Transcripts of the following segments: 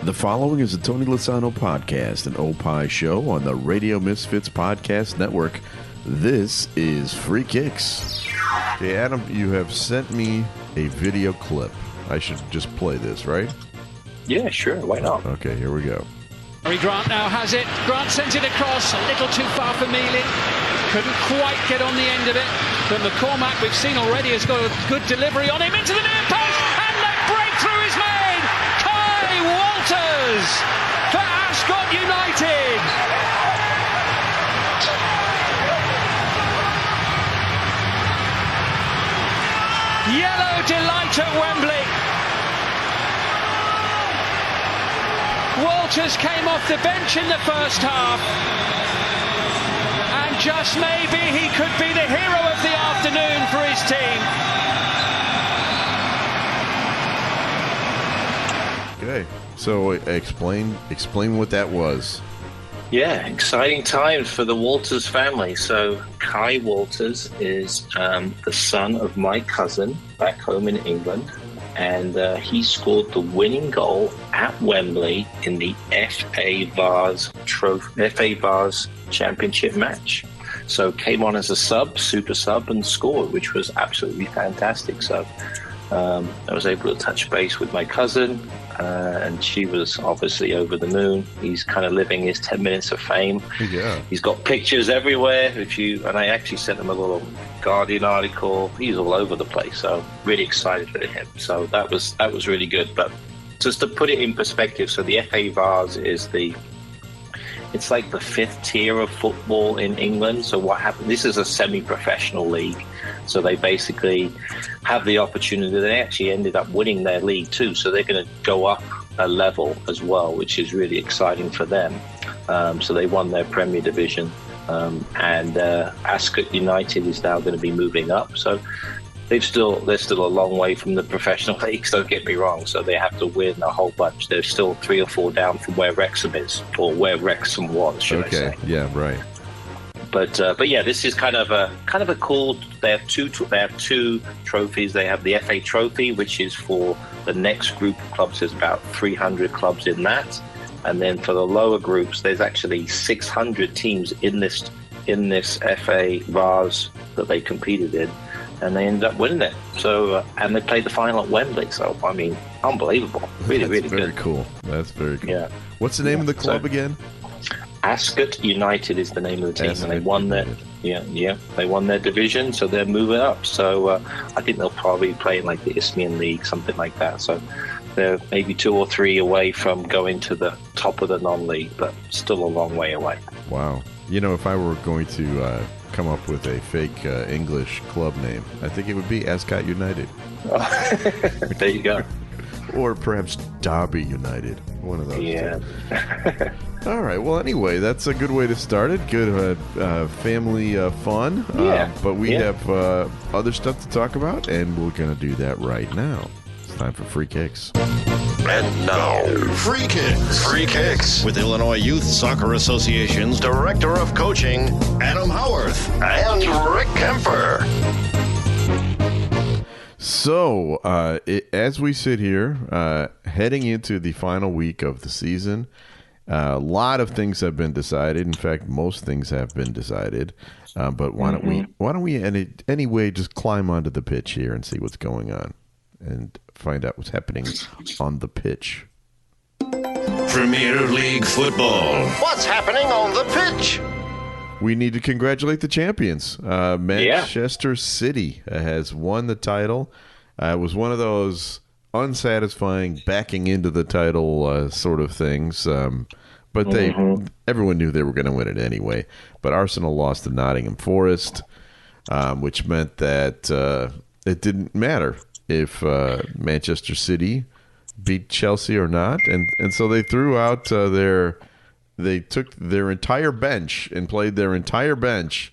The following is a Tony Lasano podcast, an Opie show on the Radio Misfits Podcast Network. This is Free Kicks. Hey, Adam, you have sent me a video clip. I should just play this, right? Yeah, sure. Why not? Okay, here we go. Grant now has it. Grant sends it across, a little too far for Mealy. Couldn't quite get on the end of it. But McCormack, we've seen already, has got a good delivery on him into the near post. And the breakthrough is made. Kai Walters for Ascot United. Yellow delight at Wembley. Walters came off the bench in the first half, and just maybe he could be the hero of the afternoon for his team. Okay, so explain what that was. Yeah, exciting times for the Walters family. So Kai Walters is the son of my cousin back home in England. And he scored the winning goal at Wembley in the FA Vase Championship match. So came on as a super sub, and scored, which was absolutely fantastic. So I was able to touch base with my cousin, and she was obviously over the moon. He's kind of living his 10 minutes of fame. Yeah. He's got pictures everywhere. And I actually sent him a little Guardian article. He's all over the place. So really excited for him. So that was really good. But just to put it in perspective, so the FA Vase is it's like the fifth tier of football in England. So what happened? This is a semi-professional league. So they basically have the opportunity. They actually ended up winning their league too. So they're going to go up a level as well, which is really exciting for them. So they won their Premier Division. And Ascot United is now going to be moving up. So they're still a long way from the professional leagues, don't get me wrong. So they have to win a whole bunch. They're still 3 or 4 down from where Wrexham is, or where Wrexham was, should I say. Yeah, right. But yeah, this is kind of a cool. They have two trophies. They have the FA Trophy, which is for the next group of clubs. There's about 300 clubs in that, and then for the lower groups, there's actually 600 teams in this FA Vase that they competed in, and they ended up winning it. So and they played the final at Wembley. So I mean, unbelievable. Really good. Very cool. That's very cool. Yeah. What's the name of the club again? Ascot United is the name of the team, and they won they won their division, so they're moving up. So I think they'll probably play in like the Isthmian League, something like that. So they're maybe 2 or 3 away from going to the top of the non-league, but still a long way away. Wow. You know, if I were going to come up with a fake English club name, I think it would be Ascot United. There you go. Or perhaps Derby United. One of those. Yeah. All right. Well, anyway, that's a good way to start it. Good family fun. Yeah. But we have other stuff to talk about, and we're going to do that right now. It's time for Free Kicks. And now, Free Kicks. Free Kicks with Illinois Youth Soccer Association's Director of Coaching, Adam Howarth, and Rick Kemper. So, as we sit here, heading into the final week of the season, a lot of things have been decided. In fact, most things have been decided. But why don't we anyway just climb onto the pitch here and see what's going on and find out what's happening on the pitch. Premier League football. What's happening on the pitch? We need to congratulate the champions. Manchester City has won the title. It was one of those unsatisfying backing into the title sort of things. But everyone knew they were going to win it anyway. But Arsenal lost to Nottingham Forest, which meant that it didn't matter if Manchester City beat Chelsea or not. And so they threw out they took their entire bench and played their entire bench,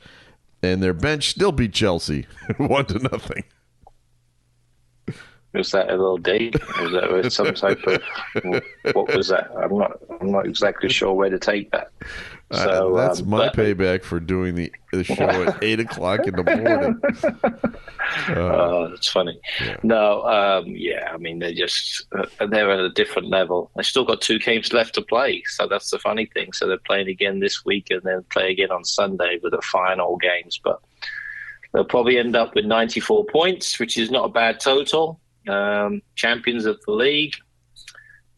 and their bench still beat Chelsea 1-0. Was that a little dig? Was that some type of what was that? I'm not exactly sure where to take that. So that's my payback for doing the show at 8 o'clock in the morning. Oh, that's funny. Yeah. No, I mean, they're at a different level. They still got 2 games left to play, so that's the funny thing. So they're playing again this week and then play again on Sunday with the final games. But they'll probably end up with 94 points, which is not a bad total. Champions of the league.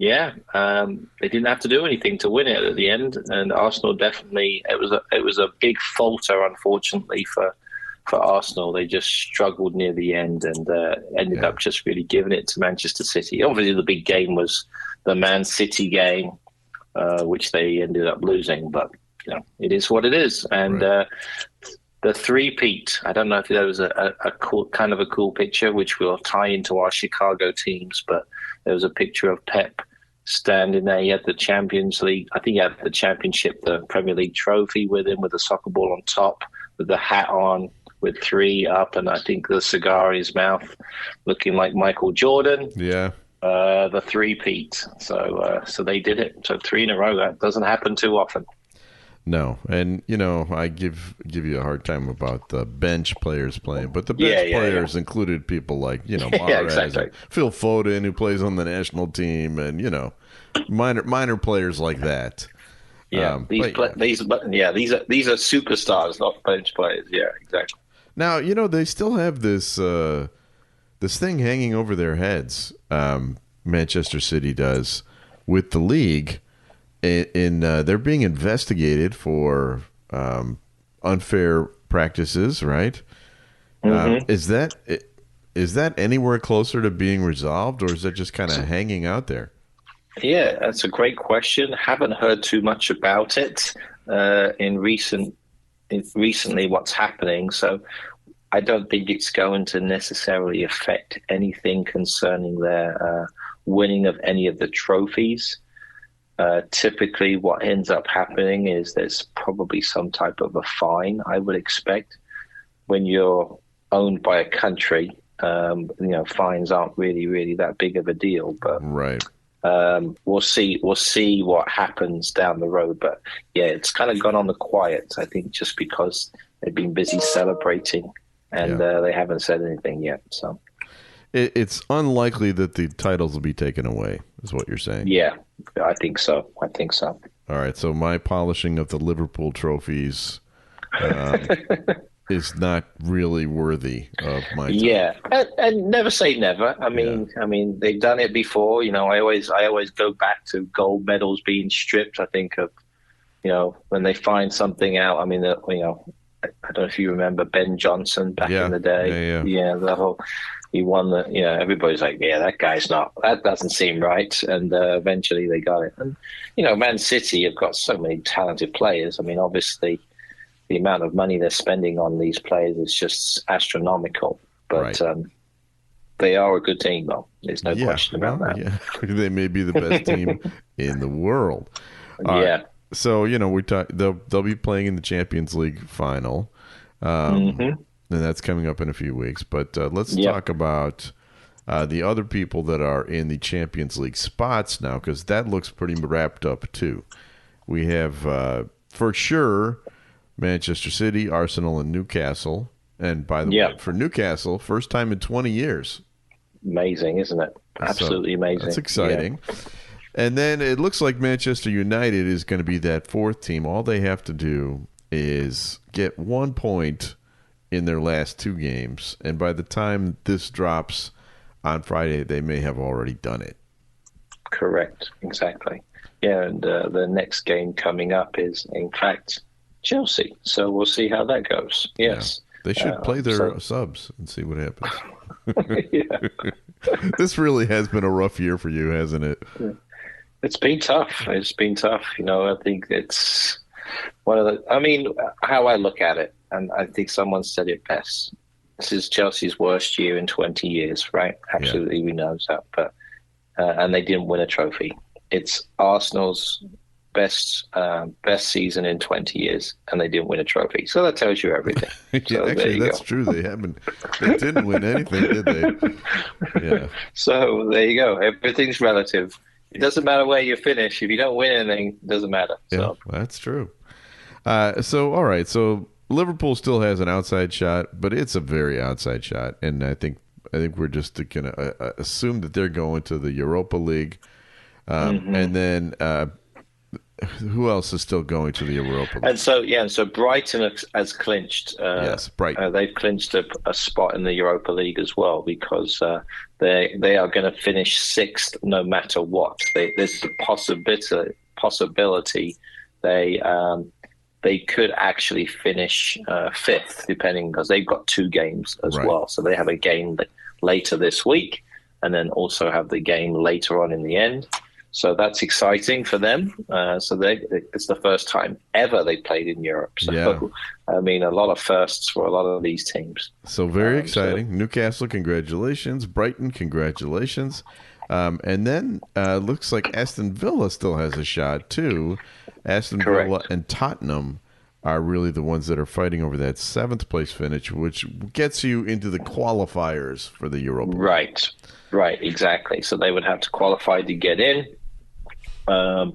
Yeah, they didn't have to do anything to win it at the end, and Arsenal definitely. It was a big falter, unfortunately for Arsenal. They just struggled near the end and ended up just really giving it to Manchester City. Obviously, the big game was the Man City game, which they ended up losing. But it is what it is, and. Right. The three-peat, I don't know if that was a cool, kind of a cool picture, which will tie into our Chicago teams, but there was a picture of Pep standing there. He had the Champions League, I think he had the Championship, the Premier League trophy with him, with the soccer ball on top, with the hat on, with 3 up, and I think the cigar in his mouth, looking like Michael Jordan. Yeah. The three-peat. So they did it. So 3 in a row. That doesn't happen too often. No, and I give you a hard time about the bench players playing, but the bench players included people like Mahrez, exactly. and Phil Foden, who plays on the national team, and minor players like that. Yeah, these are superstars, not bench players. Yeah, exactly. Now they still have this thing hanging over their heads. Manchester City does with the league. They're being investigated for unfair practices, right? Mm-hmm. Is that anywhere closer to being resolved, or is that just kind of hanging out there? Yeah, that's a great question. Haven't heard too much about it recently. What's happening? So I don't think it's going to necessarily affect anything concerning their winning of any of the trophies. Typically, what ends up happening is there's probably some type of a fine, I would expect. When you're owned by a country, fines aren't really that big of a deal. But right. We'll see what happens down the road. But yeah, it's kind of gone on the quiet, I think, just because they've been busy celebrating and they haven't said anything yet. So it's unlikely that the titles will be taken away, is what you're saying. Yeah, I think so. All right, so my polishing of the Liverpool trophies is not really worthy of my time. Yeah, and never say never. I mean, they've done it before. I always go back to gold medals being stripped. I think of, when they find something out. I mean, I don't know if you remember Ben Johnson back in the day. Yeah, the whole. He won everybody's like, that doesn't seem right. And eventually they got it. And, Man City have got so many talented players. I mean, obviously the amount of money they're spending on these players is just astronomical. But they are a good team, though. There's no question about that. Yeah. They may be the best team in the world. Right. So, we talked, they'll be playing in the Champions League final. And that's coming up in a few weeks. But let's talk about the other people that are in the Champions League spots now, because that looks pretty wrapped up too. We have, for sure, Manchester City, Arsenal, and Newcastle. And by the way, for Newcastle, first time in 20 years. Amazing, isn't it? Absolutely amazing. That's exciting. Yeah. And then it looks like Manchester United is going to be that 4th team. All they have to do is get 1 point in their last 2 games, and by the time this drops on Friday, they may have already done it. Correct, exactly. Yeah, and the next game coming up is, in fact, Chelsea. So we'll see how that goes. Yes. Yeah. They should play their subs and see what happens. This really has been a rough year for you, hasn't it? It's been tough. I think it's one of the, how I look at it, and I think someone said it best. This is Chelsea's worst year in 20 years, right? Absolutely, we know that. But and they didn't win a trophy. It's Arsenal's best season in 20 years, and they didn't win a trophy. So that tells you everything. So actually, that's true. They didn't win anything, did they? Yeah. So there you go. Everything's relative. It doesn't matter where you finish. If you don't win anything, it doesn't matter. Yeah, that's true. All right. So Liverpool still has an outside shot, but it's a very outside shot, and I think we're just going to assume that they're going to the Europa League, and then who else is still going to the Europa League? And so Brighton has clinched. Yes, Brighton. They've clinched a spot in the Europa League as well because they are going to finish sixth no matter what. There's the possibility they could actually finish fifth, depending, because they've got two games as well. So they have a game later this week, and then also have the game later on in the end. So that's exciting for them. It's the first time ever they played in Europe. So, I mean, a lot of firsts for a lot of these teams. So very exciting. Newcastle, congratulations. Brighton, congratulations. And then looks like Aston Villa still has a shot, too. Aston Villa and Tottenham are really the ones that are fighting over that seventh place finish, which gets you into the qualifiers for the Europa League. Right, exactly. So they would have to qualify to get in. I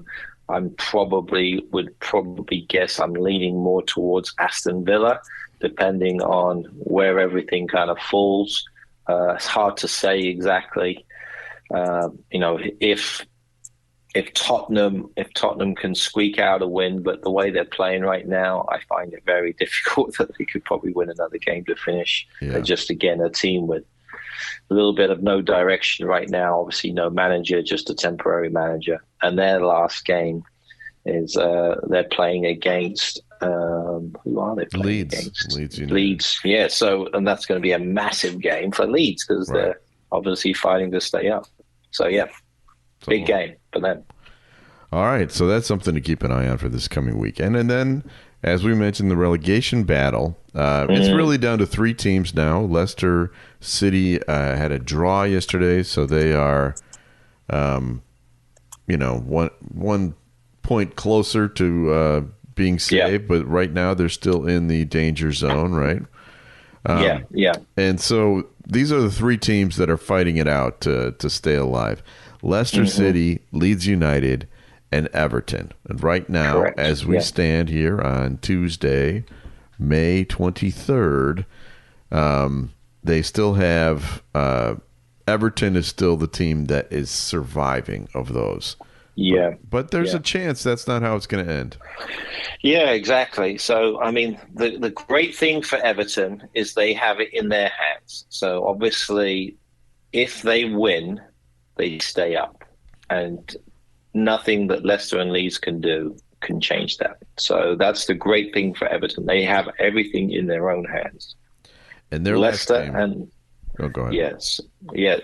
would probably guess I'm leaning more towards Aston Villa, depending on where everything kind of falls. It's hard to say exactly. If Tottenham can squeak out a win, but the way they're playing right now, I find it very difficult that they could probably win another game to finish. They're just, again, a team with a little bit of no direction right now. Obviously, no manager, just a temporary manager. And their last game is they're playing against who are they playing against? Leeds. Yeah. So, and that's going to be a massive game for Leeds because they're obviously fighting to stay up. So big game for them. All right, so that's something to keep an eye on for this coming weekend. And then, as we mentioned, the relegation battle. It's really down to three teams now. Leicester City had a draw yesterday, so they are, one point closer to being saved. But right now, they're still in the danger zone, right? And so these are the three teams that are fighting it out to stay alive. Leicester City, Leeds United, and Everton. And right now, as we stand here on Tuesday, May 23rd, they still have Everton is still the team that is surviving of those. But there's a chance that's not how it's going to end. Yeah, exactly. So, I mean, the great thing for Everton is they have it in their hands. So, obviously, if they win, they stay up. And nothing that Leicester and Leeds can do can change that. So that's the great thing for Everton. They have everything in their own hands. And their Leicester and go ahead.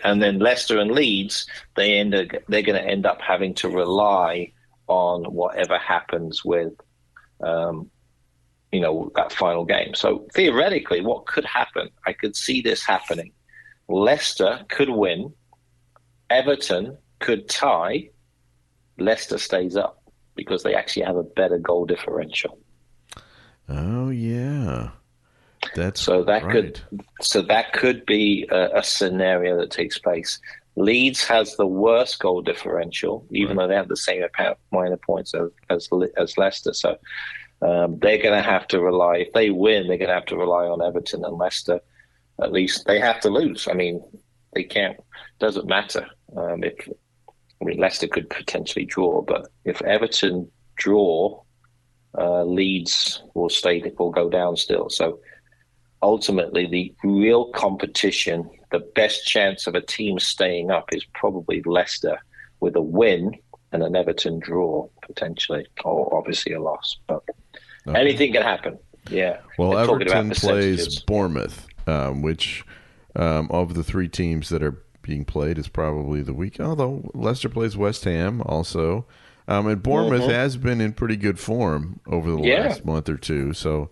And then Leicester and Leeds, they're going to end up having to rely on whatever happens with, that final game. So theoretically, what could happen? I could see this happening. Leicester could win. Everton could tie. Leicester stays up because they actually have a better goal differential. Oh yeah, that could be a scenario that takes place. Leeds has the worst goal differential, even though they have the same amount of points as Leicester. So they're going to have to rely. If they win, they're going to have to rely on Everton and Leicester. At least they have to lose. I mean, they can't. Doesn't matter. Leicester could potentially draw, but if Everton draw, Leeds will go down still. So ultimately, the real competition, the best chance of a team staying up is probably Leicester with a win and an Everton draw potentially, or obviously a loss. But anything can happen. Yeah. Well, Everton plays Bournemouth, which of the three teams that are being played is probably the weak. Although Leicester plays West Ham also, and Bournemouth has been in pretty good form over the last month or two. So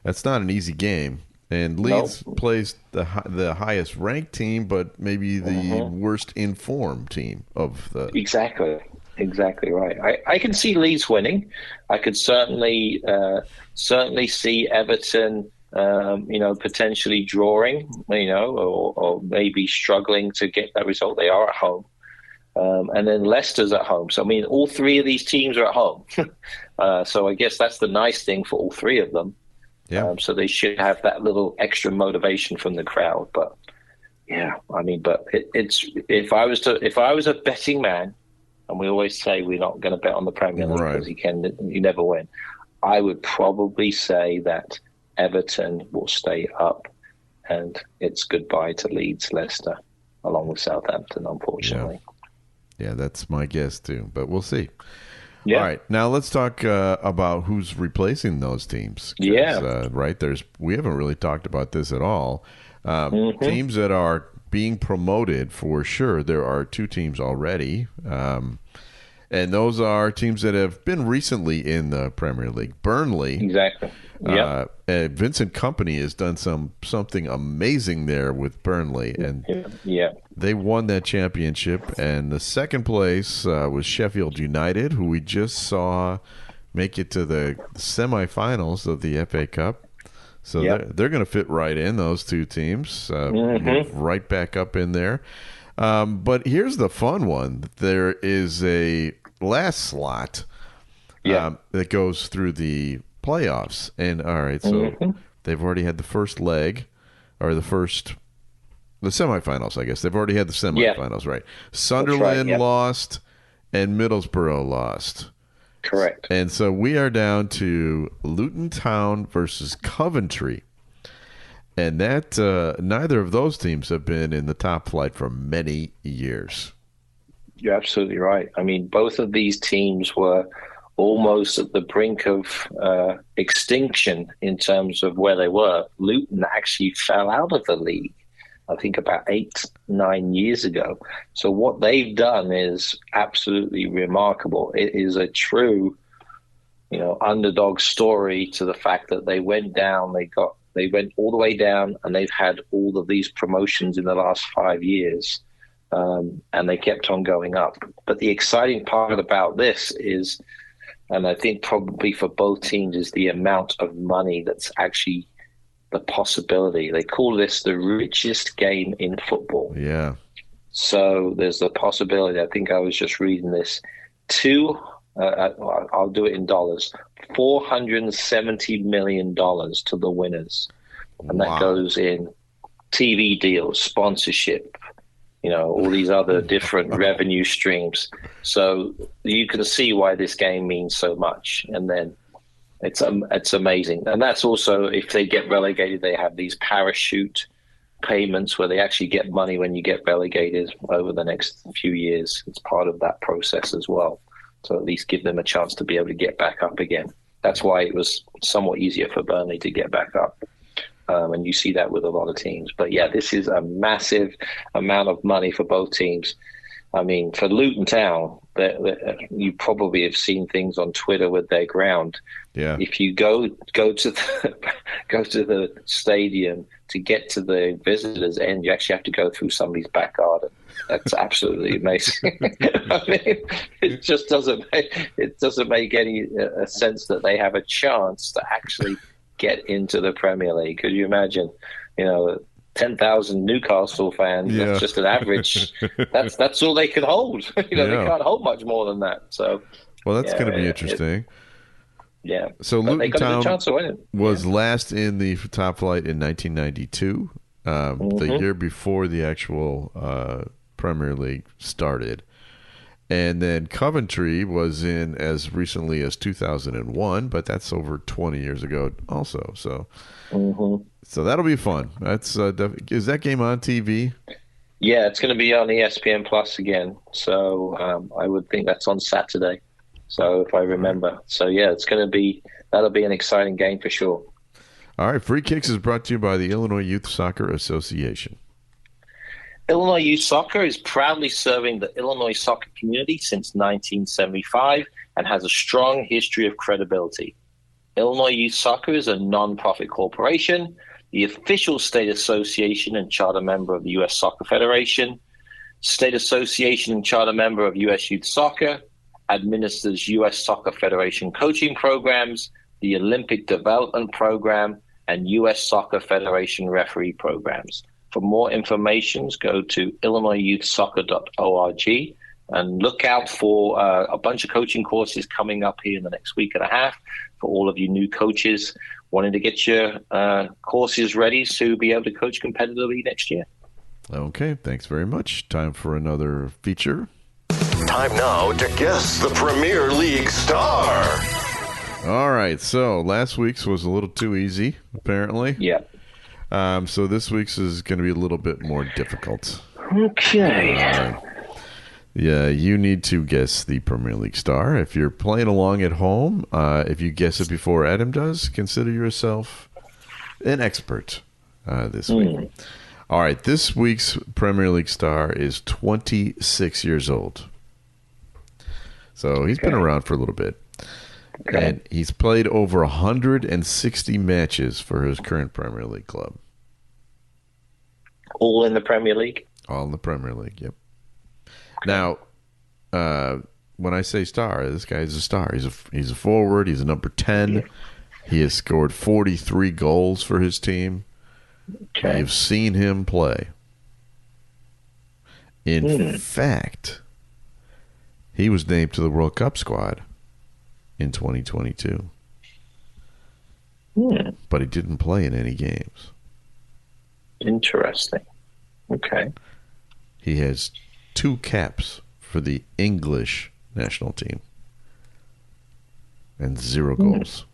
that's not an easy game. And Leeds plays the highest ranked team, but maybe the worst informed team of the. Exactly right. I can see Leeds winning. I could certainly see Everton. Potentially drawing, or maybe struggling to get that result. They are at home. And then Leicester's at home. So, I mean, all three of these teams are at home. So I guess that's the nice thing for all three of them. Yeah. So they should have that little extra motivation from the crowd. But yeah, I mean, but it's if I was a betting man, and we always say we're not going to bet on the Premier League because you never win. I would probably say that Everton will stay up, and it's goodbye to Leeds, Leicester, along with Southampton, unfortunately. Yeah, that's my guess too, but we'll see. Yeah. All right, now let's talk about who's replacing those teams. Yeah. We haven't really talked about this at all. Teams that are being promoted for sure. There are two teams already, and those are teams that have been recently in the Premier League. Burnley, exactly. Yeah, Vincent Kompany has done something amazing there with Burnley, and they won that championship. And the second place was Sheffield United, who we just saw make it to the semifinals of the FA Cup. So they're going to fit right in, those two teams, move right back up in there. But here's the fun one. There is a last slot that goes through the playoffs. And, all right, so they've already had the first leg, or the semifinals, I guess. They've already had the semifinals, right? Sunderland lost and Middlesbrough lost. Correct. And so we are down to Luton Town versus Coventry. And that neither of those teams have been in the top flight for many years. You're absolutely right. I mean, both of these teams were almost at the brink of extinction in terms of where they were. Luton actually fell out of the league, I think, about 8-9 years ago. So what they've done is absolutely remarkable. It is a true, underdog story to the fact that they went down, they went all the way down, and they've had all of these promotions in the last 5 years, and they kept on going up. But the exciting part about this is, and I think probably for both teams, is the amount of money that's actually the possibility. They call this the richest game in football. Yeah. So there's the possibility. I think I was just reading this. I'll do it in dollars. $470 million to the winners, and that goes in TV deals, sponsorship, all these other different revenue streams. So you can see why this game means so much. And then it's amazing. And that's also, if they get relegated, they have these parachute payments where they actually get money when you get relegated over the next few years. It's part of that process as well. So at least give them a chance to be able to get back up again. That's why it was somewhat easier for Burnley to get back up. And you see that with a lot of teams. But yeah, this is a massive amount of money for both teams. I mean, for Luton Town, you probably have seen things on Twitter with their ground. Yeah. If you go to the stadium to get to the visitors' end, you actually have to go through somebody's back garden. That's absolutely amazing. I mean, it just doesn't make any sense that they have a chance to actually get into the Premier League. Could you imagine? 10,000 Newcastle fans. Yeah. That's just an average. That's all they can hold. They can't hold much more than that. So, well, that's going to be interesting. So but Luton Town was Yeah. last in the top flight in 1992, the year before the actual Premier League started. And then Coventry was in as recently as 2001, but that's over 20 years ago also. So, so that'll be fun. That's is that game on TV? Yeah, it's going to be on ESPN Plus again. So I would think that's on Saturday. So if I remember, so yeah, that'll be an exciting game for sure. All right, Free Kicks is brought to you by the Illinois Youth Soccer Association. Illinois Youth Soccer is proudly serving the Illinois soccer community since 1975 and has a strong history of credibility. Illinois Youth Soccer is a non-profit corporation, the official state association and charter member of the U.S. Soccer Federation, state association and charter member of U.S. Youth Soccer, administers U.S. Soccer Federation coaching programs, the Olympic Development Program, and U.S. Soccer Federation referee programs. For more information, go to illinoisyouthsoccer.org. And look out for a bunch of coaching courses coming up here in the next week and a half for all of you new coaches wanting to get your courses ready to be able to coach competitively next year. Okay, thanks very much. Time for another feature. Time now to guess the Premier League star. All right, so last week's was a little too easy, apparently. Yeah. So this week's is going to be a little bit more difficult. Okay. Yeah, you need to guess the Premier League star. If you're playing along at home, if you guess it before Adam does, consider yourself an expert this week. All right, this week's Premier League star is 26 years old. So he's been around for a little bit. Okay. And he's played over 160 matches for his current Premier League club. All in the Premier League? All in the Premier League, yep. Now, when I say star, this guy is a star. He's a forward. He's a number 10. He has scored 43 goals for his team. Okay. You've seen him play. In fact, he was named to the World Cup squad in 2022. But he didn't play in any games. Interesting. Okay. He has 2 caps for the English national team and 0 goals.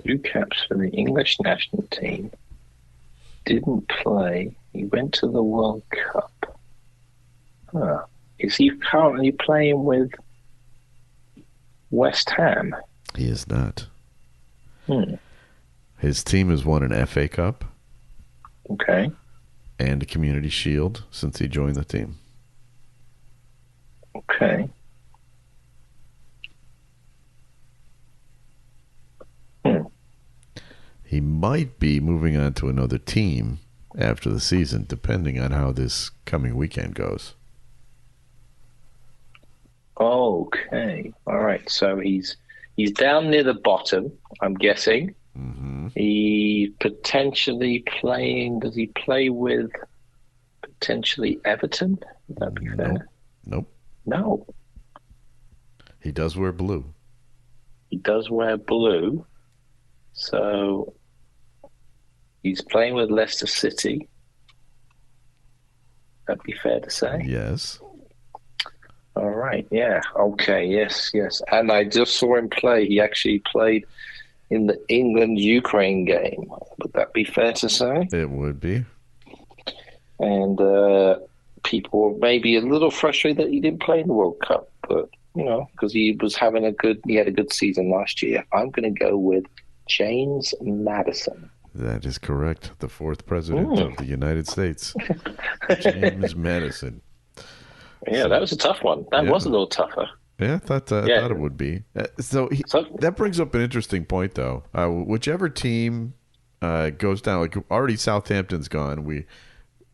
2 caps for the English national team. Didn't play. He went to the World Cup. Huh. Is he currently playing with West Ham? He is not. His team has won an FA Cup. Okay. And a Community Shield since he joined the team. Okay. He might be moving on to another team after the season, depending on how this coming weekend goes. Okay. All right. So he's down near the bottom, I'm guessing. Mm-hmm. He potentially playing. Does he play with potentially Everton? Would that be fair? Nope. No. He does wear blue. He does wear blue. So he's playing with Leicester City. That'd be fair to say. Yes. All right. Yeah. Okay. Yes. And I just saw him play. He actually played in the England-Ukraine game. Would that be fair to say? It would be. And people were maybe a little frustrated that he didn't play in the World Cup, but because he had a good season last year. I'm going to go with James Maddison. That is correct. The 4th president of the United States, James Maddison. Yeah, that was a tough one. That was a little tougher. Yeah, I thought it would be. So that brings up an interesting point, though. Whichever team goes down, like already Southampton's gone. We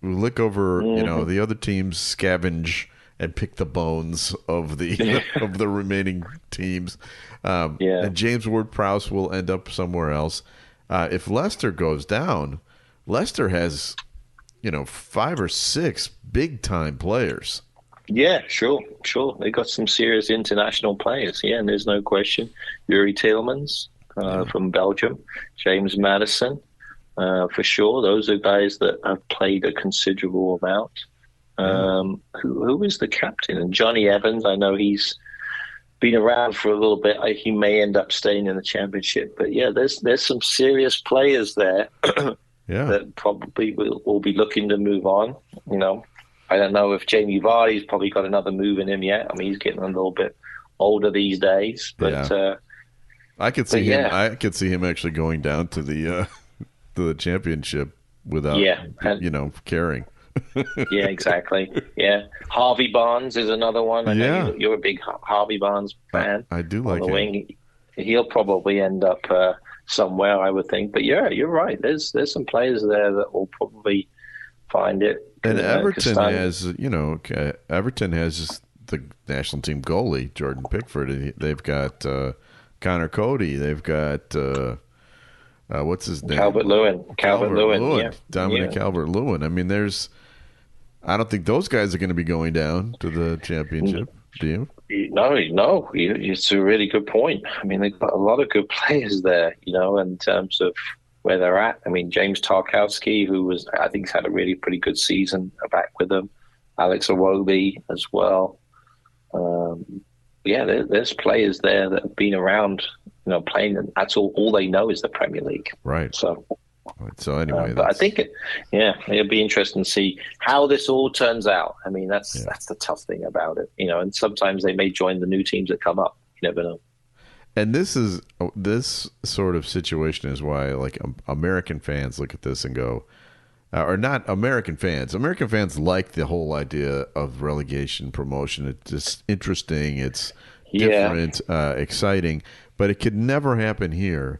look over, the other teams scavenge and pick the bones of the of the remaining teams. And James Ward-Prowse will end up somewhere else. If Leicester goes down, Leicester has 5 or 6 big time players. Yeah, sure. They got some serious international players. Yeah, and there's no question. Yuri Tielemans from Belgium, James Maddison, for sure. Those are guys that have played a considerable amount. Who is the captain? And Johnny Evans, I know he's been around for a little bit. He may end up staying in the Championship. But yeah, there's some serious players there that probably will be looking to move on. I don't know if Jamie Vardy's probably got another move in him yet. I mean, he's getting a little bit older these days. But I could see him. I could see him actually going down to the Championship without caring. Yeah, exactly. Yeah, Harvey Barnes is another one. I know you're a big Harvey Barnes fan. I do like him. Wing. He'll probably end up somewhere, I would think. But yeah, you're right. There's some players there that will probably find it. And Everton has the national team goalie, Jordan Pickford. They've got Connor Cody. They've got what's his name? Calvert-Lewin. Dominic Calvert-Lewin. I mean, there's I don't think those guys are going to be going down to the championship. Do you? No, it's a really good point. I mean, they've got a lot of good players there, in terms of where they're at. I mean, James Tarkowski, I think, had a really pretty good season back with them. Alex Iwobi as well. There's players there that have been around, playing, and that's all they know is the Premier League. Right. So anyway, but I think it'll be interesting to see how this all turns out. I mean, that's the tough thing about it, and sometimes they may join the new teams that come up. You never know. And this sort of situation is why, like, American fans look at this and go, or not American fans. American fans like the whole idea of relegation promotion. It's just interesting. It's different, exciting, but it could never happen here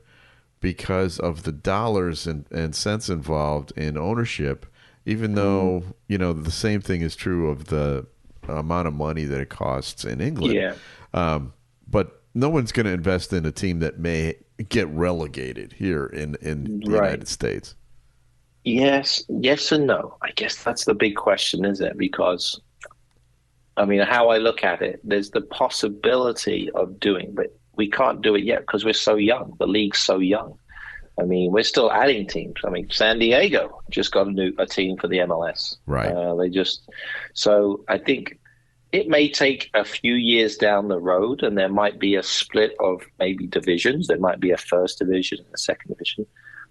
because of the dollars and cents involved in ownership, even though, the same thing is true of the amount of money that it costs in England. Yeah. But no one's going to invest in a team that may get relegated here in the United States. Yes and no. I guess that's the big question, isn't it? Because, I mean, how I look at it, there's the possibility of doing, but we can't do it yet because we're so young. The league's so young. I mean, we're still adding teams. I mean, San Diego just got a team for the MLS. Right. So I think it may take a few years down the road, and there might be a split of maybe divisions. There might be a first division and a second division.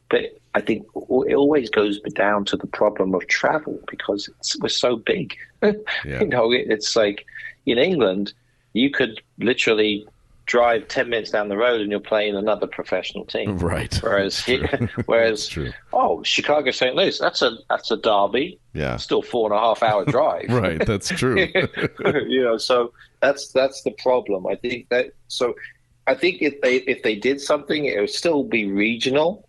But I think it always goes down to the problem of travel because we're so big. Yeah. It's like in England, you could literally drive 10 minutes down the road and you're playing another professional team. Right. Whereas Chicago, St. Louis, that's a derby. Yeah. Still 4.5 hour drive. Right. That's true. So that's the problem. I think if they did something, it would still be regional.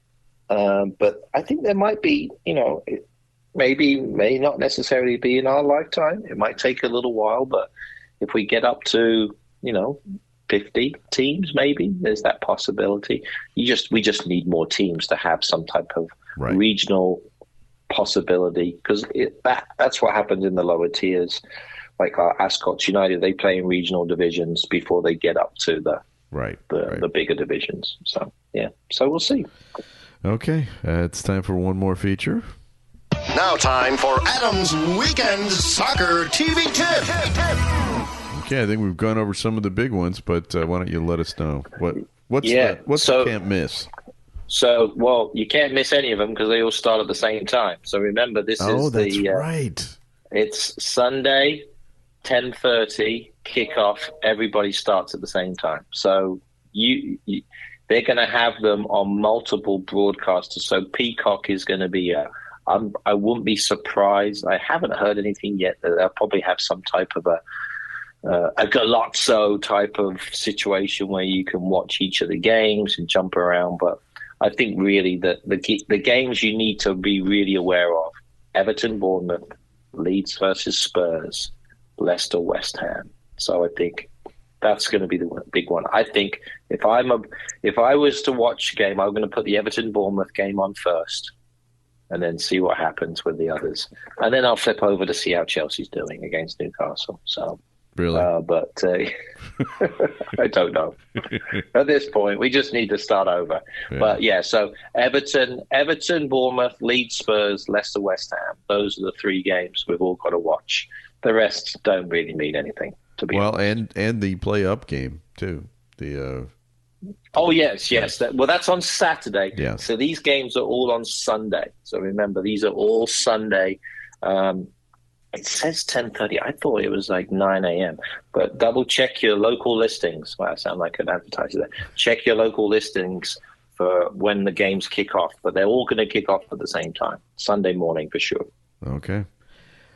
But I think there might be, it may not necessarily be in our lifetime. It might take a little while, but if we get up to, 50 teams, maybe there's that possibility. We just need more teams to have some type of regional possibility because that's what happens in the lower tiers. Like our Ascot United, they play in regional divisions before they get up to the bigger divisions. So we'll see. Okay, it's time for one more feature. Now time for Adam's Weekend Soccer TV Tip. Okay, I think we've gone over some of the big ones, but why don't you let us know what's you can't miss? So, well, you can't miss any of them because they all start at the same time. So remember, that's right. It's Sunday, 10:30 kickoff. Everybody starts at the same time. So they're going to have them on multiple broadcasters. So Peacock is going to be I wouldn't be surprised. I haven't heard anything yet that they'll probably have some type of a Galazzo type of situation where you can watch each of the games and jump around. But I think really that the games you need to be really aware of: Everton, Bournemouth, Leeds versus Spurs, Leicester, West Ham. So I think that's going to be the big one. I think if I was to watch a game, I'm going to put the Everton Bournemouth game on first, and then see what happens with the others, and then I'll flip over to see how Chelsea's doing against Newcastle. So really, but I don't know. At this point, we just need to start over. Yeah. But so Everton, Bournemouth, Leeds, Spurs, Leicester, West Ham. Those are the three games we've all got to watch. The rest don't really mean anything. And the play-up game, too. Oh, yes. That's on Saturday. Yes. So these games are all on Sunday. So remember, these are all Sunday. It says 10:30. I thought it was like 9 a.m. But double-check your local listings. Well, I sound like an advertiser there. Check your local listings for when the games kick off. But they're all going to kick off at the same time. Sunday morning for sure. Okay.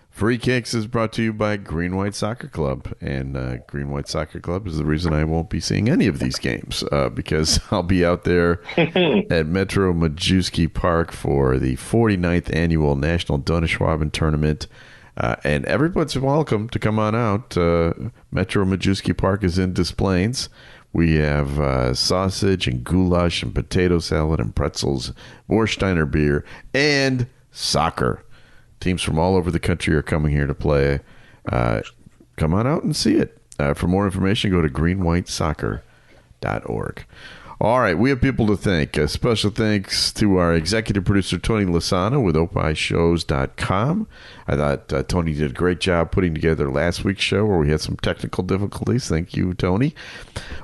Free Kicks is brought to you by Green White Soccer Club, and Green White Soccer Club is the reason I won't be seeing any of these games because I'll be out there at Metro Majewski Park for the 49th Annual National Donnerschwaben Tournament, and everyone's welcome to come on out. Metro Majewski Park is in Des Plaines. We have sausage and goulash and potato salad and pretzels, Warsteiner beer, and soccer. Teams from all over the country are coming here to play. Come on out and see it. For more information, go to greenwhitesoccer.org. All right, we have people to thank. Special thanks to our executive producer, Tony Lasana with opishows.com. I thought Tony did a great job putting together last week's show where we had some technical difficulties. Thank you, Tony.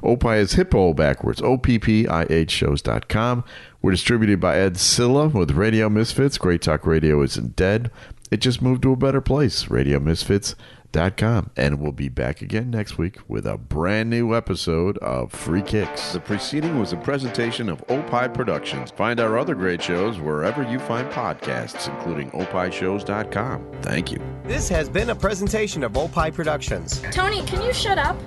Opie is Hippo backwards, OPPIH shows.com. We're distributed by Ed Silla with Radio Misfits. Great Talk Radio isn't dead. It just moved to a better place, radiomisfits.com. And we'll be back again next week with a brand new episode of Free Kicks. The preceding was a presentation of Opie Productions. Find our other great shows wherever you find podcasts, including opishows.com. Thank you. This has been a presentation of Opie Productions. Tony, can you shut up?